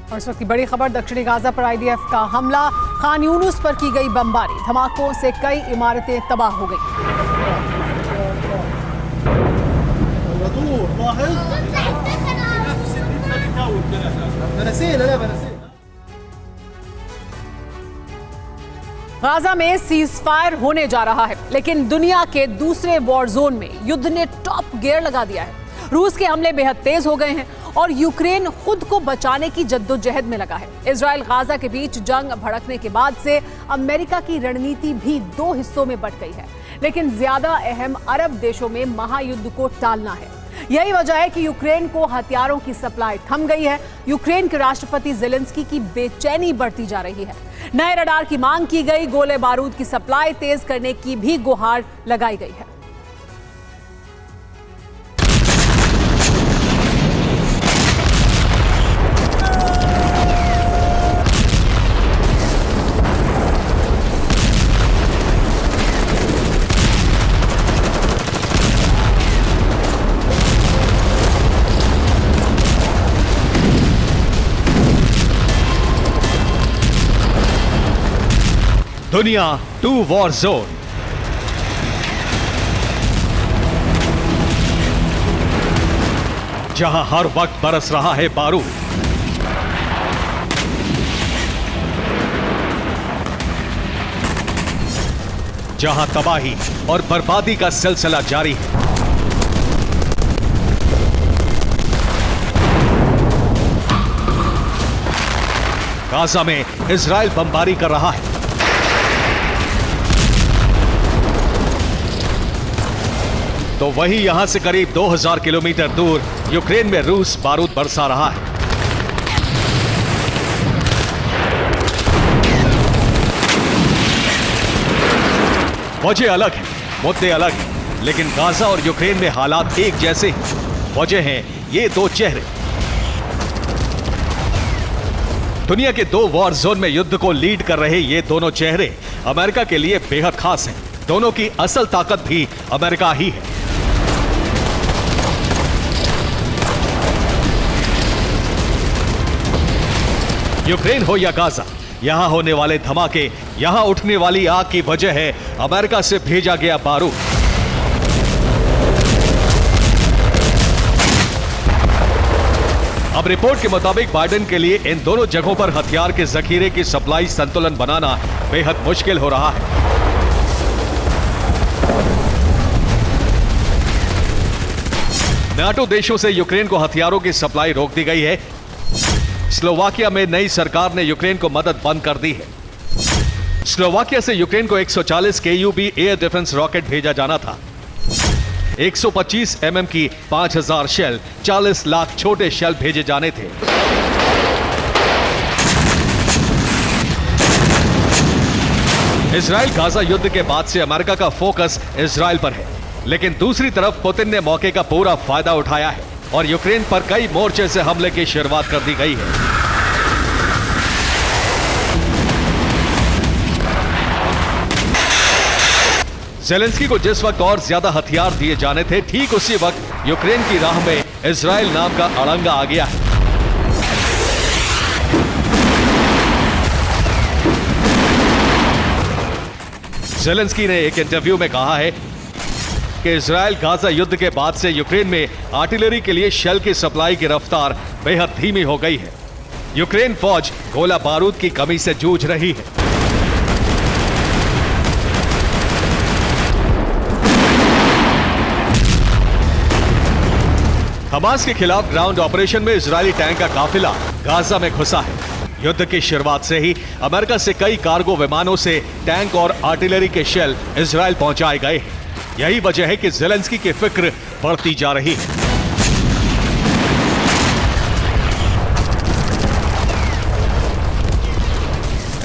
और इस वक्त की बड़ी खबर, दक्षिणी गाजा पर आईडीएफ का हमला, खान यूनुस पर की गई बमबारी, धमाकों से कई इमारतें तबाह हो गई। गाजा में सीज फायर होने जा रहा है, लेकिन दुनिया के दूसरे वॉर जोन में युद्ध ने टॉप गियर लगा दिया है। रूस के हमले बेहद तेज हो गए हैं और यूक्रेन खुद को बचाने की जद्दोजहद में लगा है। इजराइल गाजा के बीच जंग भड़कने के बाद से अमेरिका की रणनीति भी दो हिस्सों में बंट गई है, लेकिन ज्यादा अहम अरब देशों में महायुद्ध को टालना है। यही वजह है कि यूक्रेन को हथियारों की सप्लाई थम गई है। यूक्रेन के राष्ट्रपति ज़ेलेंस्की की बेचैनी बढ़ती जा रही है। नए रडार की मांग की गई, गोले बारूद की सप्लाई तेज करने की भी गुहार लगाई गई है। दुनिया 2 वॉर जोन। जहां हर वक्त बरस रहा है बारूद, जहां तबाही और बर्बादी का सिलसिला जारी है। गाजा में इजराइल बमबारी कर रहा है। तो वहीं यहां से करीब 2000 किलोमीटर दूर यूक्रेन में रूस बारूद बरसा रहा है। वजह अलग है, मुद्दे अलग हैं, लेकिन गाजा और यूक्रेन में हालात एक जैसे हैं। वजह हैं ये दो चेहरे। दुनिया के 2 वॉर जोन में युद्ध को लीड कर रहे ये दोनों चेहरे अमेरिका के लिए बेहद खास हैं। दोनों की असल ताकत भी अमेरिका ही है। यूक्रेन हो या गाजा, यहां होने वाले धमाके, यहां उठने वाली आग की वजह है अमेरिका से भेजा गया बारूद। अब रिपोर्ट के मुताबिक बाइडेन के लिए इन दोनों जगहों पर हथियार के जखीरे की सप्लाई संतुलन बनाना बेहद मुश्किल हो रहा है। नाटो देशों से यूक्रेन को हथियारों की सप्लाई रोक दी गई है। स्लोवाकिया में नई सरकार ने यूक्रेन को मदद बंद कर दी है। स्लोवाकिया से यूक्रेन को 140 KUB एयर डिफेंस रॉकेट भेजा जाना था। 125 mm की 5000 शेल, 40 लाख छोटे शेल भेजे जाने थे। इजराइल गाजा युद्ध के बाद से अमेरिका का फोकस इजराइल पर है, लेकिन दूसरी तरफ पुतिन ने मौके का पूरा फायदा उठाया है और यूक्रेन पर कई मोर्चे से हमले की शुरुआत कर दी गई है। ज़ेलेंस्की को जिस वक्त और ज्यादा हथियार दिए जाने थे, ठीक उसी वक्त यूक्रेन की राह में इजराइल नाम का अड़ंगा आ गया है। ज़ेलेंस्की ने एक इंटरव्यू में कहा है कि इजराइल गाजा युद्ध के बाद से यूक्रेन में आर्टिलरी के लिए शेल की सप्लाई की रफ्तार बेहद धीमी हो गई है। यूक्रेन फौज गोला बारूद की कमी से जूझ रही है। हमास के खिलाफ ग्राउंड ऑपरेशन में इजरायली टैंक का काफिला गाजा में घुसा है। युद्ध की शुरुआत से ही अमेरिका से कई कार्गो विमानों से टैंक और आर्टिलरी के शेल इजराइल पहुंचाए गए हैं। यही वजह है कि ज़ेलेंस्की की फिक्र बढ़ती जा रही है।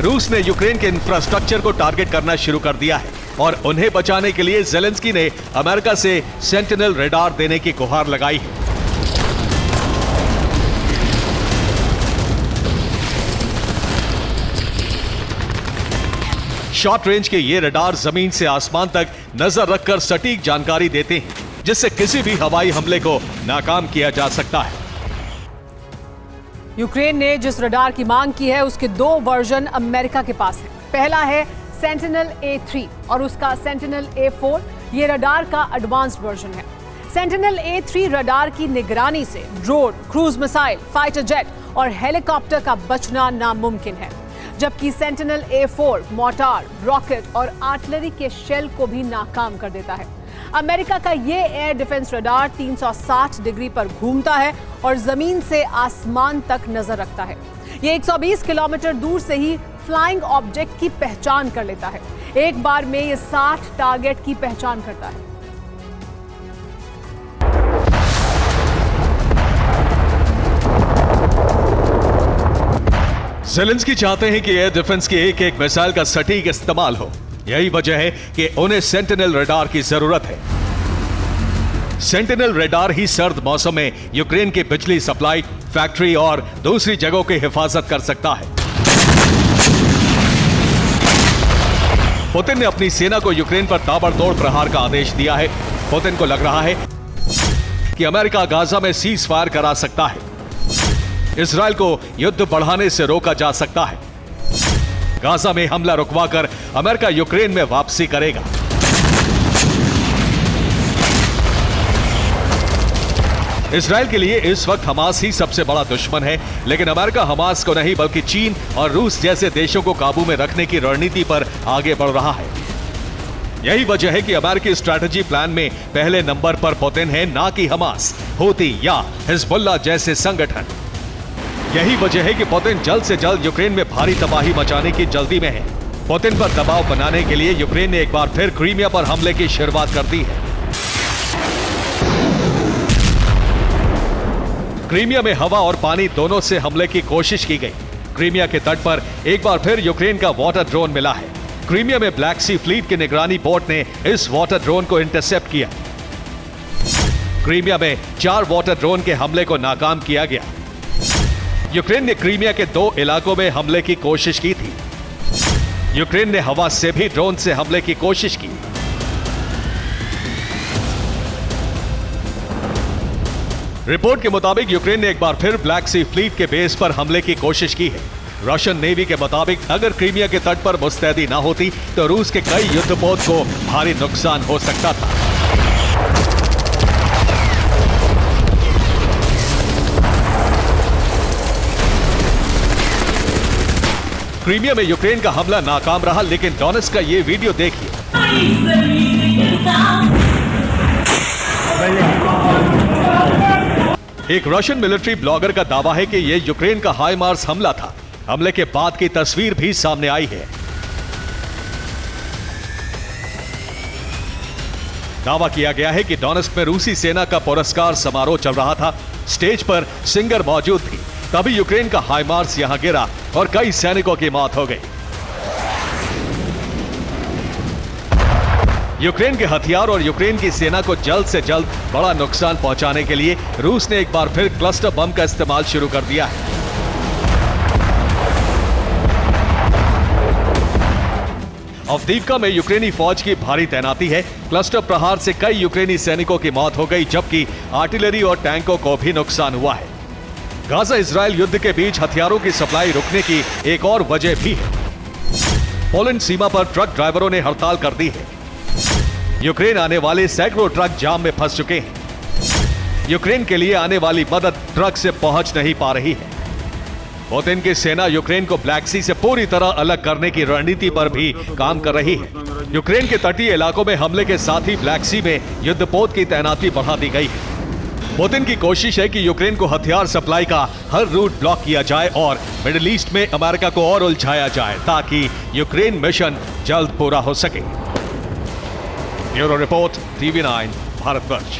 रूस ने यूक्रेन के इंफ्रास्ट्रक्चर को टारगेट करना शुरू कर दिया है और उन्हें बचाने के लिए ज़ेलेंस्की ने अमेरिका से सेंटिनल रडार देने की गुहार लगाई है। शॉर्ट रेंज के ये रडार जमीन से आसमान तक नजर रखकर सटीक जानकारी देते हैं, जिससे किसी भी हवाई हमले को नाकाम किया जा सकता है। यूक्रेन ने जिस रडार की मांग की है उसके 2 वर्जन अमेरिका के पास है। पहला है सेंटिनल A3 और उसका सेंटिनल A4। ये रडार का एडवांस्ड वर्जन है। सेंटिनल A3 रडार की निगरानी से drone, cruise missile, fighter jet और हेलीकॉप्टर का बचना नामुमकिन है, जबकि सेंटिनल A4 मोर्टार, रॉकेट और आर्टिलरी के शेल को भी नाकाम कर देता है। अमेरिका का ये एयर डिफेंस रडार 360 डिग्री पर घूमता है और जमीन से आसमान तक नजर रखता है। ये 120 किलोमीटर दूर से ही फ्लाइंग ऑब्जेक्ट की पहचान कर लेता है। एक बार में ये 60 टारगेट की पहचान करता है। ज़ेलेंस्की चाहते हैं कि एयर डिफेंस की एक मिसाइल का सटीक इस्तेमाल हो। यही वजह है कि उन्हें सेंटिनल रडार की जरूरत है। सेंटिनल रडार ही सर्द मौसम में यूक्रेन की बिजली सप्लाई, फैक्ट्री और दूसरी जगहों की हिफाजत कर सकता है। पुतिन ने अपनी सेना को यूक्रेन पर ताबड़तोड़ प्रहार का आदेश दिया है। पुतिन को लग रहा है कि अमेरिका गाजा में सीज फायर करा सकता है। इजराइल को युद्ध बढ़ाने से रोका जा सकता है। गाजा में हमला रुकवाकर अमेरिका यूक्रेन में वापसी करेगा। इजराइल के लिए इस वक्त हमास ही सबसे बड़ा दुश्मन है, लेकिन अमेरिका हमास को नहीं बल्कि चीन और रूस जैसे देशों को काबू में रखने की रणनीति पर आगे बढ़ रहा है। यही वजह है कि अमेरिकी स्ट्रैटेजी प्लान में पहले नंबर पर पुतिन है, ना कि हमास, हूती या हिजबुल्लाह जैसे संगठन। यही वजह है कि पुतिन जल्द से जल्द यूक्रेन में भारी तबाही मचाने की जल्दी में है। पुतिन पर दबाव बनाने के लिए यूक्रेन ने एक बार फिर क्रीमिया पर हमले की शुरुआत कर दी है। क्रीमिया में हवा और पानी दोनों से हमले की कोशिश की गई। क्रीमिया के तट पर एक बार फिर यूक्रेन का वाटर ड्रोन मिला है। क्रीमिया में ब्लैक सी फ्लीट के निगरानी बोट ने इस वाटर ड्रोन को इंटरसेप्ट किया। क्रीमिया में 4 वाटर ड्रोन के हमले को नाकाम किया गया। यूक्रेन ने क्रीमिया के 2 इलाकों में हमले की कोशिश की थी। यूक्रेन ने हवा से भी ड्रोन से हमले की कोशिश की। रिपोर्ट के मुताबिक यूक्रेन ने एक बार फिर ब्लैक सी फ्लीट के बेस पर हमले की कोशिश की है। रशियन नेवी के मुताबिक अगर क्रीमिया के तट पर मुस्तैदी ना होती तो रूस के कई युद्धपोत को भारी नुकसान हो सकता था। क्रीमिया में यूक्रेन का हमला नाकाम रहा, लेकिन डोनेट्स्क का ये वीडियो देखिए। एक रशियन मिलिट्री ब्लॉगर का दावा है कि यह यूक्रेन का हाइमार्स हमला था। हमले के बाद की तस्वीर भी सामने आई है। दावा किया गया है कि डोनेट्स्क में रूसी सेना का पुरस्कार समारोह चल रहा था। स्टेज पर सिंगर मौजूद थी, तभी यूक्रेन का हाइमार्स यहां गिरा और कई सैनिकों की मौत हो गई। यूक्रेन के हथियार और यूक्रेन की सेना को जल्द से जल्द बड़ा नुकसान पहुंचाने के लिए रूस ने एक बार फिर क्लस्टर बम का इस्तेमाल शुरू कर दिया है। अवदीवका में यूक्रेनी फौज की भारी तैनाती है। क्लस्टर प्रहार से कई यूक्रेनी सैनिकों की मौत हो गई, जबकि आर्टिलरी और टैंकों को भी नुकसान हुआ है। गाजा इजराइल युद्ध के बीच हथियारों की सप्लाई रुकने की एक और वजह भी है। पोलैंड सीमा पर ट्रक ड्राइवरों ने हड़ताल कर दी है। यूक्रेन आने वाले सैकड़ों ट्रक जाम में फंस चुके हैं। यूक्रेन के लिए आने वाली मदद ट्रक से पहुंच नहीं पा रही है। पुतिन की सेना यूक्रेन को ब्लैक सी से पूरी तरह अलग करने की रणनीति पर भी काम कर रही है। यूक्रेन के तटीय इलाकों में हमले के साथ ही ब्लैक सी में युद्धपोत की तैनाती बढ़ा दी गई है। पुतिन की कोशिश है कि यूक्रेन को हथियार सप्लाई का हर रूट ब्लॉक किया जाए और मिडिल ईस्ट में अमेरिका को और उलझाया जाए, ताकि यूक्रेन मिशन जल्द पूरा हो सके। Bureau report, TV9 Bharatvarsh.